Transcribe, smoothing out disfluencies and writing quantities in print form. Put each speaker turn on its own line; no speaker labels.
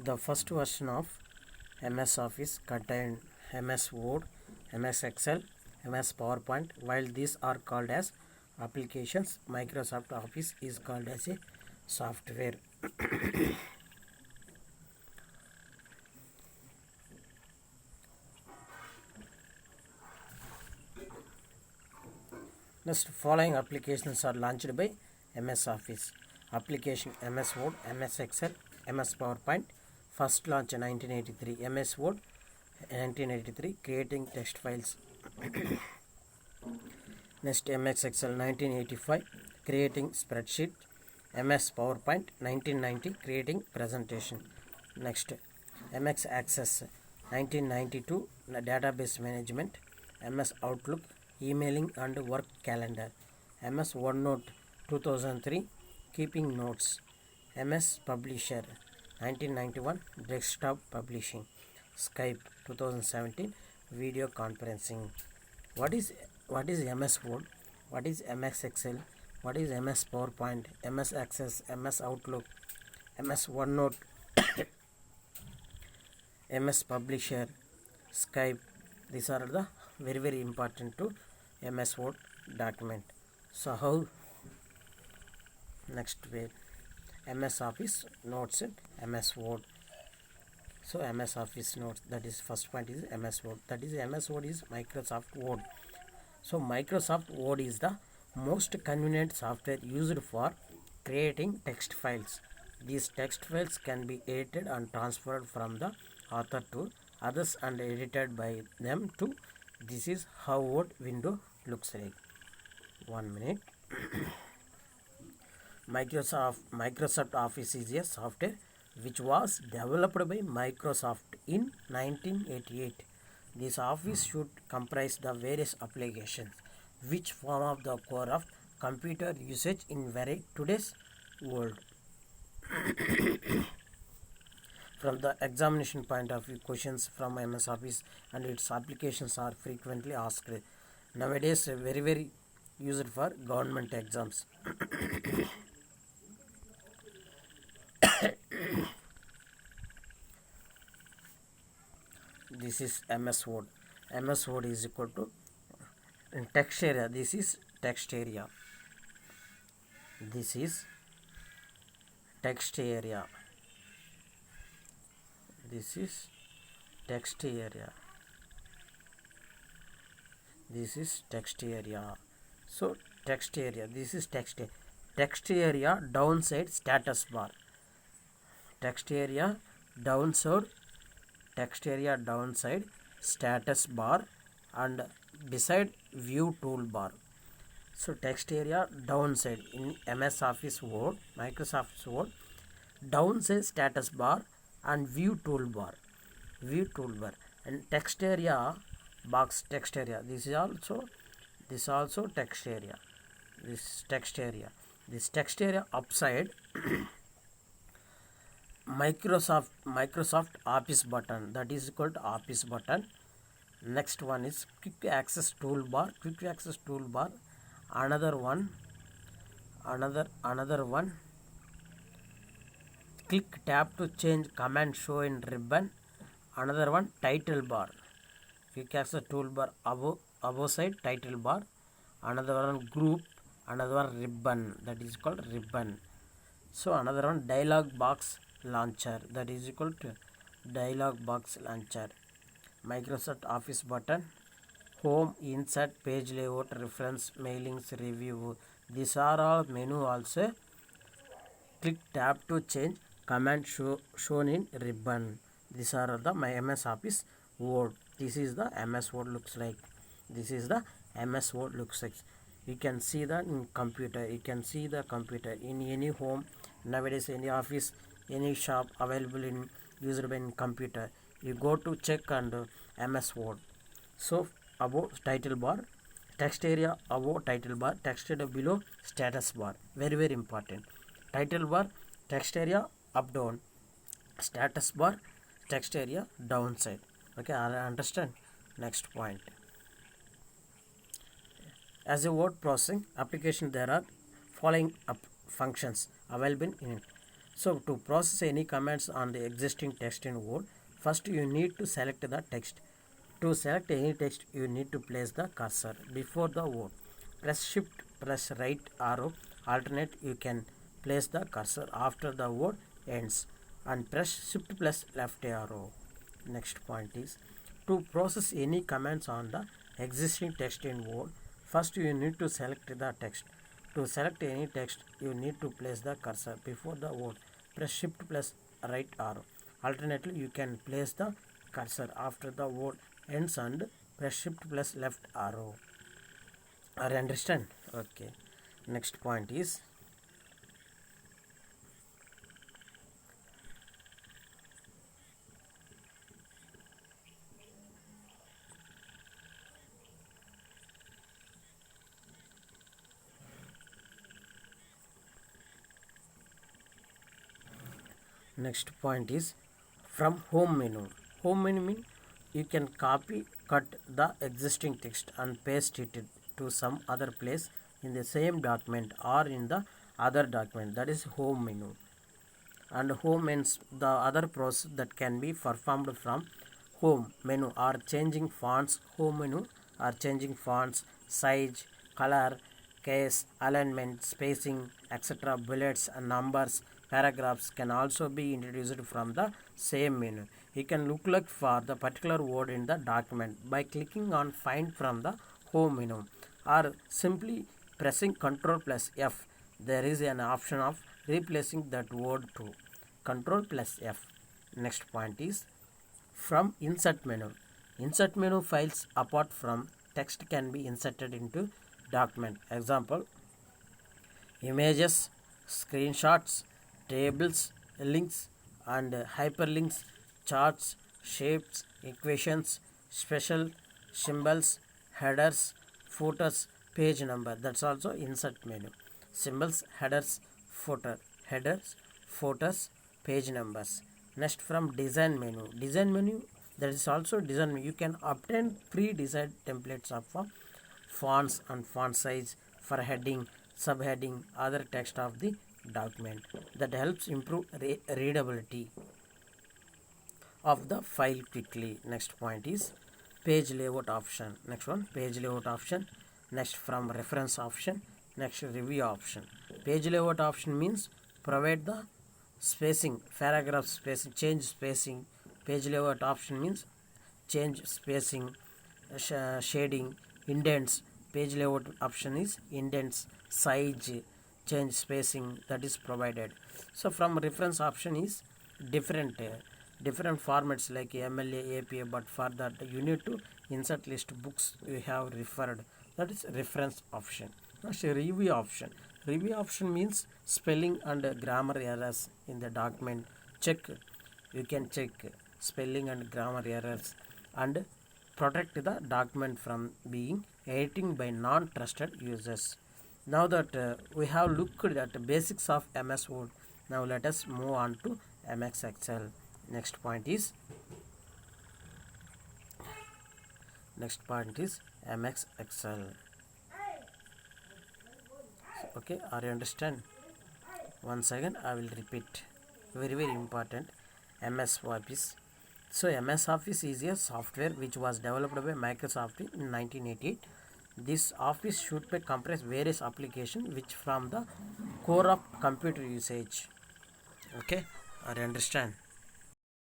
The first version of MS Office contained MS Word, MS Excel, MS PowerPoint. While these are called as applications, Microsoft Office is called as a software. Next, following applications are launched by MS Office. Application MS Word, MS Excel, MS PowerPoint. First launch in 1983. MS Word 1983, creating text files. Next, MS Excel 1985, creating spreadsheet. MS PowerPoint 1990, creating presentation. Next, MS Access 1992, database management. MS Outlook, emailing and work calendar. MS OneNote 2003, keeping notes. MS Publisher 1991, desktop publishing. Skype 2017, video conferencing. What is MS Word? What is MS Excel? What is MS PowerPoint? MS Access, MS Outlook, MS OneNote, MS Publisher, Skype. These are the very important to MS Word document. So how? Next way, MS Office Notes and MS Word. So MS Office Notes, that is first point is MS Word. That is MS Word is Microsoft Word. So Microsoft Word is the most convenient software used for creating text files. These text files can be edited and transferred from the author to others and edited by them too. This is how Word window looks like. 1 minute. Microsoft Office is a software which was developed by Microsoft in 1988. This office should comprise the various applications which form of the core of computer usage in today's world. From the examination point of view, questions from MS Office and its applications are frequently asked. Nowadays, very used for government exams. This is MS Word. MS Word is equal to text area. This is text area. This is text area. This is text area. This is text area. So text area. This is text area. Text area downside status bar. Text area downside. Text area downside status bar and beside view toolbar. So text area downside in MS Office Word, Microsoft Word, downside status bar and view toolbar. View toolbar and text area box, text area. This also text area. This text area. This text area upside Microsoft Office button, that is equal to Office button. Next one is quick access toolbar. Quick access toolbar. Another one. Click tab to change command show in ribbon. Another one title bar. Quick access toolbar above side title bar. Another one group. Another one ribbon, that is called ribbon. So another one dialog box launcher, that is equal to dialog box launcher. Microsoft Office button, home, insert, page layout, reference, mailings, review. These are all menu also. Click tab to change command shown in ribbon. These are the my MS Office Word. This is the MS Word looks like. This is the MS Word looks like. You can see that in computer. You can see the computer in any home nowadays, any office, any shop available in used by in computer. You go to check and MS Word. So above title bar, text area above title bar, text area below status bar. Very important. Title bar, text area up down, status bar, text area downside. Okay, I understand. Next point. As a word processing application, there are following functions available in it. So to process any commands on the existing text in Word, first you need to select the text. To select any text, you need to place the cursor before the word. Press shift plus right arrow alternate. You can place the cursor after the word ends, and press shift plus left arrow. Next point is to process any commands on the existing text in Word. First you need to select the text. To select any text, you need to place the cursor before the word. Press shift plus right arrow. Alternately, you can place the cursor after the word ends and press shift plus left arrow. Are you understand? Okay. Next point is from home menu. Home menu means you can copy cut the existing text and paste it to some other place in the same document or in the other document. That is home menu. And home means the other process that can be performed from home menu are changing fonts. Home menu are changing fonts, size, color, case, alignment, spacing, etc. Bullets and numbers, paragraphs can also be introduced from the same menu. You can look for the particular word in the document by clicking on find from the home menu or simply pressing Ctrl plus F. There is an option of replacing that word to Ctrl plus F. Next point is from insert menu. Insert menu files apart from text can be inserted into document. Example, images, screenshots, tables, links and hyperlinks, charts, shapes, equations, special symbols, headers, footers, page number. That's also insert menu. Symbols, headers, footers, page numbers. Next from design menu. Design menu, that is also design menu. You can obtain pre-designed templates of fonts and font size for heading, subheading, other text of the document. That helps improve readability of the file quickly. Next point is page layout option. Next one, page layout option. Next from reference option. Next review option. Page layout option means provide the spacing, paragraph spacing, change spacing. Page layout option means change spacing, shading, indents. Page layout option is indents, size, change spacing, that is provided. So from reference option is different formats like MLA, APA, but for that you need to insert list books you have referred. That is reference option. Next review option. Review option means spelling and grammar errors in the document. Check. You can check spelling and grammar errors and protect the document from being edited by non-trusted users. Now that we have looked at the basics of MS Word, now let us move on to MS Excel. Next point is MS Excel. Okay, are you understand? Once again I will repeat, very important, MS Office. So MS Office is a software which was developed by Microsoft in 1988. This office should be compress various applications which from the core of computer usage. Okay, are you understand?